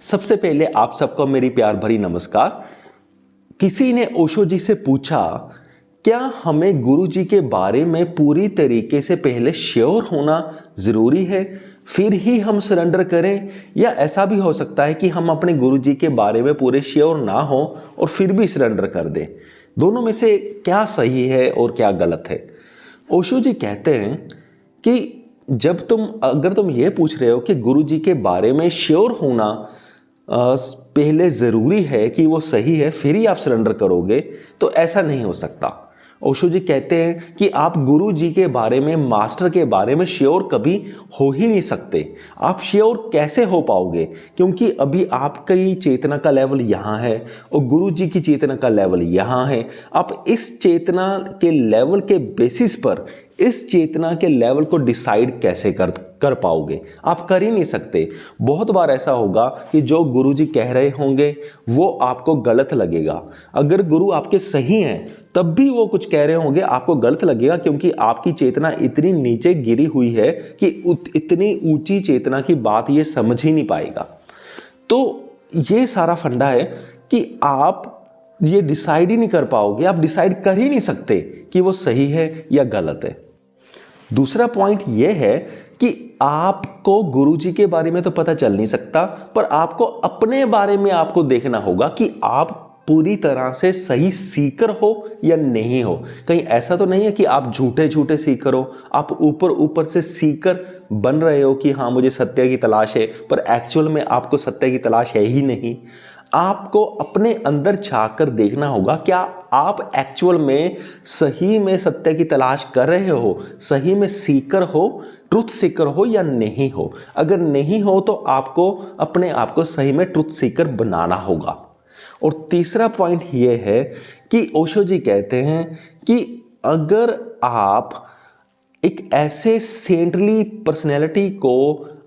सबसे पहले आप सबको मेरी प्यार भरी नमस्कार। किसी ने ओशो जी से पूछा, क्या हमें गुरु जी के बारे में पूरी तरीके से पहले श्योर होना ज़रूरी है, फिर ही हम सरेंडर करें, या ऐसा भी हो सकता है कि हम अपने गुरु जी के बारे में पूरे श्योर ना हो और फिर भी सरेंडर कर दें? दोनों में से क्या सही है और क्या गलत है? ओशो जी कहते हैं कि अगर तुम ये पूछ रहे हो कि गुरु जी के बारे में श्योर होना पहले ज़रूरी है कि वो सही है फिर ही आप सरेंडर करोगे, तो ऐसा नहीं हो सकता। ओशो जी कहते हैं कि आप गुरु जी के बारे में, मास्टर के बारे में श्योर कभी हो ही नहीं सकते। आप श्योर कैसे हो पाओगे? क्योंकि अभी आपकी चेतना का लेवल यहाँ है और गुरु जी की चेतना का लेवल यहाँ है। आप इस चेतना के लेवल के बेसिस पर इस चेतना के लेवल को डिसाइड कैसे कर पाओगे? आप कर ही नहीं सकते। बहुत बार ऐसा होगा कि जो गुरु जी कह रहे होंगे वो आपको गलत लगेगा। अगर गुरु आपके सही हैं तब भी वो कुछ कह रहे होंगे आपको गलत लगेगा, क्योंकि आपकी चेतना इतनी नीचे गिरी हुई है कि इतनी ऊंची चेतना की बात ये समझ ही नहीं पाएगा। तो ये सारा फंडा है कि आप ये डिसाइड ही नहीं कर पाओगे, आप डिसाइड कर ही नहीं सकते कि वो सही है या गलत है। दूसरा पॉइंट ये है कि आपको गुरुजी के बारे में तो पता चल नहीं सकता, पर आपको अपने बारे में आपको देखना होगा कि आप पूरी तरह से सही सीकर हो या नहीं हो। कहीं ऐसा तो नहीं है कि आप झूठे झूठे सीकर हो, आप ऊपर ऊपर से सीकर बन रहे हो कि हाँ मुझे सत्य की तलाश है, पर एक्चुअल में आपको सत्य की तलाश है ही नहीं। आपको अपने अंदर झांककर देखना होगा, क्या आप एक्चुअल में सही में सत्य की तलाश कर रहे हो, सही में सीकर हो, ट्रुथ सीकर हो या नहीं हो। अगर नहीं हो तो आपको अपने आप को सही में ट्रुथ सीकर बनाना होगा। और तीसरा पॉइंट ये है कि ओशो जी कहते हैं कि अगर आप एक ऐसे सेंटली पर्सनैलिटी को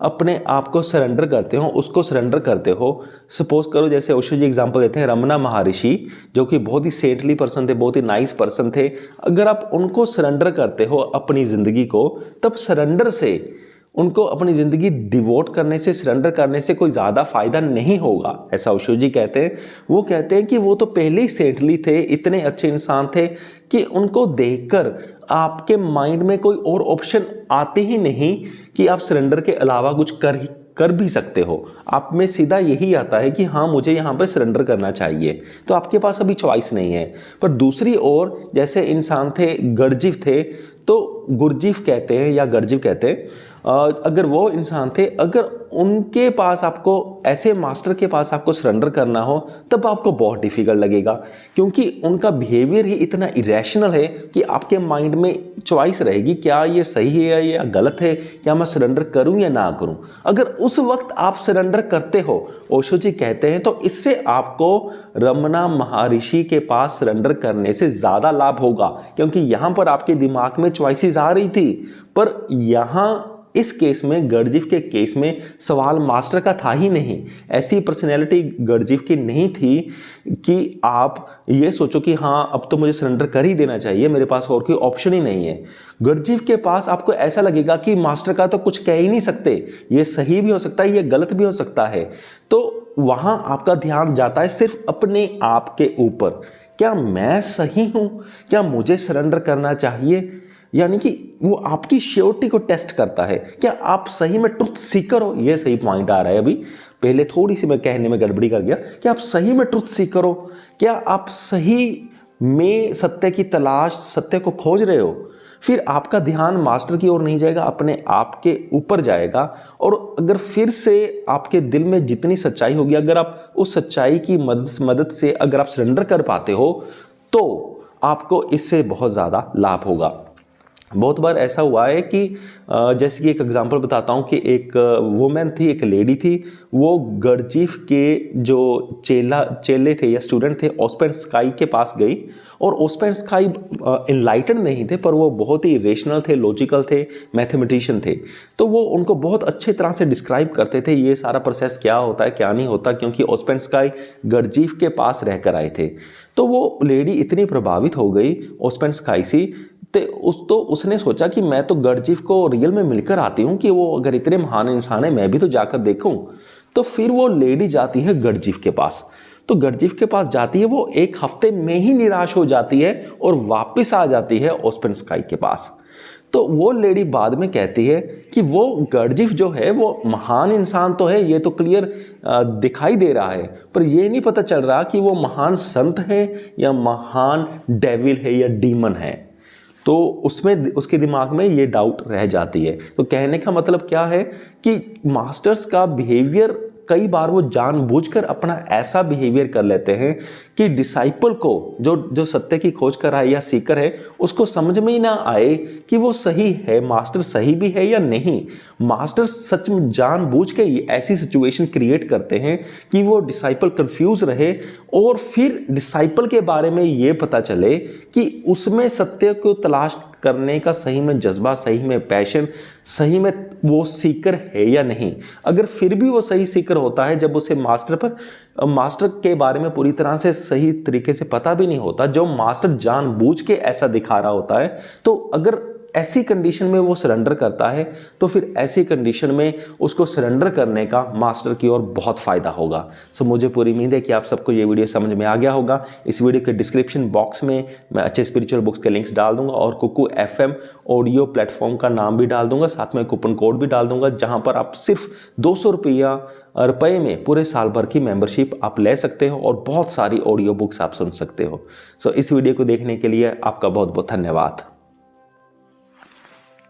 अपने आप को सरेंडर करते हो, उसको सरेंडर करते हो, सपोज करो जैसे ओशो जी एग्जांपल देते हैं रमना महर्षि, जो कि बहुत ही सेंटली पर्सन थे, बहुत ही नाइस पर्सन थे। अगर आप उनको सरेंडर करते हो अपनी ज़िंदगी को, तब सरेंडर से, उनको अपनी ज़िंदगी डिवोट करने से, सरेंडर करने से कोई ज़्यादा फ़ायदा नहीं होगा, ऐसा ओशो जी कहते हैं। वो कहते हैं कि वो तो पहले ही सेंटली थे, इतने अच्छे इंसान थे कि उनको देखकर आपके माइंड में कोई और ऑप्शन आते ही नहीं कि आप सरेंडर के अलावा कुछ कर भी सकते हो। आप में सीधा यही आता है कि हाँ मुझे यहाँ पर सरेंडर करना चाहिए, तो आपके पास अभी चॉइस नहीं है। पर दूसरी ओर जैसे इंसान थे, गर्जीव थे, तो गुरजीव कहते हैं या गर्जीव कहते हैं, अगर वो इंसान थे, अगर उनके पास, आपको ऐसे मास्टर के पास आपको सरेंडर करना हो, तब आपको बहुत डिफिकल्ट लगेगा, क्योंकि उनका बिहेवियर ही इतना इरेशनल है कि आपके माइंड में चॉइस रहेगी, क्या ये सही है या गलत है, क्या मैं सरेंडर करूं या ना करूं। अगर उस वक्त आप सरेंडर करते हो, ओशो जी कहते हैं, तो इससे आपको रमना महर्षि के पास सरेंडर करने से ज़्यादा लाभ होगा, क्योंकि यहाँ पर आपके दिमाग में चॉइसेस आ रही थी। पर यहाँ इस केस में, गर्जीव के केस में, सवाल मास्टर का था ही नहीं। ऐसी पर्सनैलिटी गर्जीव की नहीं थी कि आप ये सोचो कि हाँ अब तो मुझे सरेंडर कर ही देना चाहिए, मेरे पास और कोई ऑप्शन ही नहीं है। गर्जीव के पास आपको ऐसा लगेगा कि मास्टर का तो कुछ कह ही नहीं सकते, ये सही भी हो सकता है, ये गलत भी हो सकता है। तो वहाँ आपका ध्यान जाता है सिर्फ अपने आप के ऊपर, क्या मैं सही हूँ, क्या मुझे सरेंडर करना चाहिए। यानी कि वो आपकी श्योरिटी को टेस्ट करता है, क्या आप सही में ट्रुथ सीकर हो। ये सही पॉइंट आ रहा है, अभी पहले थोड़ी सी मैं कहने में गड़बड़ी कर गया। क्या आप सही में ट्रुथ सीकर हो, क्या आप सही में सत्य की तलाश, सत्य को खोज रहे हो। फिर आपका ध्यान मास्टर की ओर नहीं जाएगा, अपने आप के ऊपर जाएगा। और अगर फिर से आपके दिल में जितनी सच्चाई होगी, अगर आप उस सच्चाई की मदद से अगर आप सरेंडर कर पाते हो, तो आपको इससे बहुत ज़्यादा लाभ होगा। बहुत बार ऐसा हुआ है कि जैसे कि एक एग्जांपल बताता हूँ कि एक वुमेन थी, एक लेडी थी, वो गर्जीव के जो चेले थे या स्टूडेंट थे, ओस्पेन स्काई के पास गई। और ओस्पेन स्काई इनलाइटेड नहीं थे, पर वो बहुत ही रेशनल थे, लॉजिकल थे, मैथमेटिशियन थे। तो वो उनको बहुत अच्छे तरह से डिस्क्राइब करते थे ये सारा प्रोसेस क्या होता है, क्या नहीं होता, क्योंकि ओस्पेन स्काई गर्जीव के पास रहकर आए थे। तो वो लेडी इतनी प्रभावित हो गई ओस्पेन स्काई से, तो उसने सोचा कि मैं तो गर्जीव को रियल में मिलकर आती हूँ कि वो अगर इतने महान इंसान है, मैं भी तो जाकर देखूं। तो फिर वो लेडी जाती है गढ़जीफ के पास। तो गढ़जीफ के पास जाती है, वो एक हफ्ते में ही निराश हो जाती है और वापस आ जाती है ओस्पेंस्काई के पास। तो वो लेडी बाद में कहती है कि वो गढ़जीफ जो है वो महान इंसान तो है, ये तो क्लियर दिखाई दे रहा है, पर ये नहीं पता चल रहा कि वो महान संत है या महान डेविल है या डीमन है। तो उसमें उसके दिमाग में ये डाउट रह जाती है। तो कहने का मतलब क्या है कि मास्टर्स का बिहेवियर, कई बार वो जानबूझकर अपना ऐसा बिहेवियर कर लेते हैं कि डिसाइपल को, जो सत्य की खोज कर रहा है या सीकर है, उसको समझ में ही ना आए कि वो सही है, मास्टर सही भी है या नहीं। मास्टर सच में जानबूझ के ऐसी सिचुएशन क्रिएट करते हैं कि वो डिसाइपल कंफ्यूज रहे और फिर डिसाइपल के बारे में ये पता चले कि उसमें सत्य को तलाश करने का सही में जज्बा, सही में पैशन, सही में वो सीकर है या नहीं। अगर फिर भी वो सही सीकर होता है, जब उसे मास्टर के बारे में पूरी तरह से सही तरीके से पता भी नहीं होता, जो मास्टर जानबूझ के ऐसा दिखा रहा होता है, तो अगर ऐसी कंडीशन में वो सरेंडर करता है, तो फिर ऐसी कंडीशन में उसको सरेंडर करने का मास्टर की ओर बहुत फ़ायदा होगा। सो मुझे पूरी उम्मीद है कि आप सबको ये वीडियो समझ में आ गया होगा। इस वीडियो के डिस्क्रिप्शन बॉक्स में मैं अच्छे स्पिरिचुअल बुक्स के लिंक्स डाल दूंगा और कुकू FM ऑडियो प्लेटफॉर्म का नाम भी डाल दूंगा, साथ में कूपन कोड भी डाल दूंगा, जहां पर आप सिर्फ 200 रुपये में पूरे साल भर की मेंबरशिप आप ले सकते हो और बहुत सारी ऑडियो बुक्स आप सुन सकते हो। सो इस वीडियो को देखने के लिए आपका बहुत बहुत धन्यवाद।